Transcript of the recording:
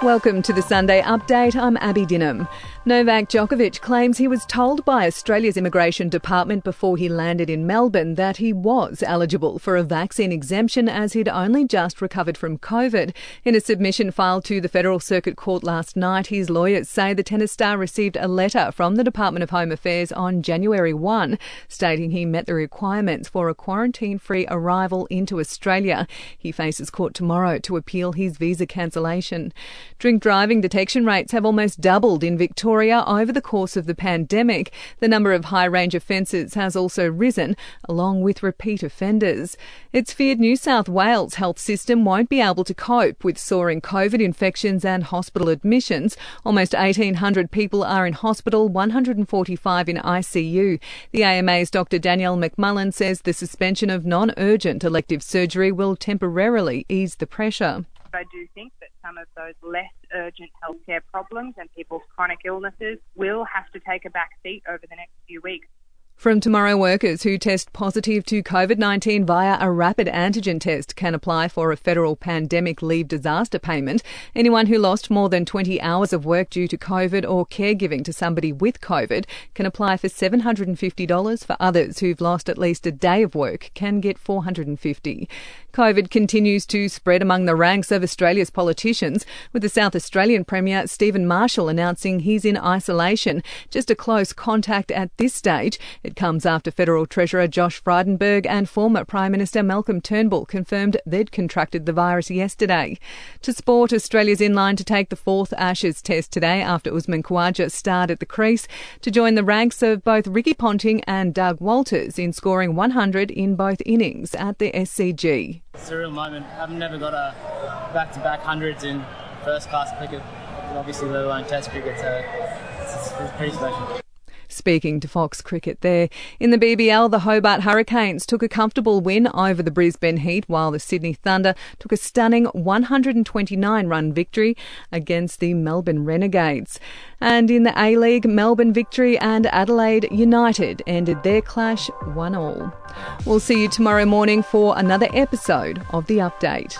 Welcome to the Sunday Update. I'm Abby Dinham. Novak Djokovic claims he was told by Australia's Immigration Department before he landed in Melbourne that he was eligible for a vaccine exemption as he'd only just recovered from COVID. In a submission filed to the Federal Circuit Court last night, his lawyers say the tennis star received a letter from the Department of Home Affairs on January 1 stating he met the requirements for a quarantine-free arrival into Australia. He faces court tomorrow to appeal his visa cancellation. Drink driving detection rates have almost doubled in Victoria over the course of the pandemic. The number of high-range offences has also risen, along with repeat offenders. It's feared New South Wales health system won't be able to cope with soaring COVID infections and hospital admissions. Almost 1,800 people are in hospital, 145 in ICU. The AMA's Dr Danielle McMullen says the suspension of non-urgent elective surgery will temporarily ease the pressure. I do think that some of those less urgent healthcare problems and people's chronic illnesses will have to take a back seat over the next few weeks. From tomorrow, workers who test positive to COVID-19 via a rapid antigen test can apply for a federal pandemic leave disaster payment. Anyone who lost more than 20 hours of work due to COVID or caregiving to somebody with COVID can apply for $750. For others who've lost at least a day of work can get $450. COVID continues to spread among the ranks of Australia's politicians, with the South Australian Premier Stephen Marshall announcing he's in isolation, just a close contact at this stage. It comes after Federal Treasurer Josh Frydenberg and former Prime Minister Malcolm Turnbull confirmed they'd contracted the virus yesterday. To sport, Australia's in line to take the fourth Ashes test today after Usman Khawaja starred at the crease, to join the ranks of both Ricky Ponting and Doug Walters in scoring 100 in both innings at the SCG. It's a real moment. I've never got a back-to-back hundreds in first-class cricket, obviously let alone Test cricket, so it's pretty special. Speaking to Fox Cricket there. In the BBL, the Hobart Hurricanes took a comfortable win over the Brisbane Heat, while the Sydney Thunder took a stunning 129-run victory against the Melbourne Renegades. And in the A-League, Melbourne Victory and Adelaide United ended their clash 1-1. We'll see you tomorrow morning for another episode of The Update.